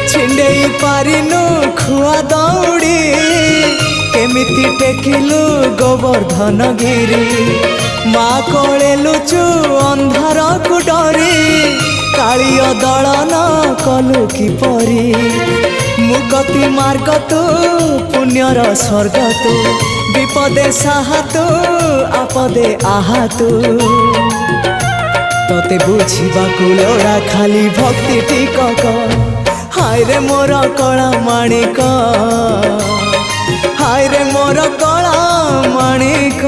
छिंडेई पारिनु खुआ दौड़ी केमिति टेकिलु गोवर्धन गिरी माँ कोले लुचु अंधार को डरी कालिय दलन कलु किपरि मुक्ति मार्ग तू पुण्यर स्वर्ग तू विपदे साहा तू आपदे आहा तू तोते बुझिबाकु लोड़ा खाली भक्ति टिकक हाय रे मोर कला माणिक हाय रे मोर कला माणिक।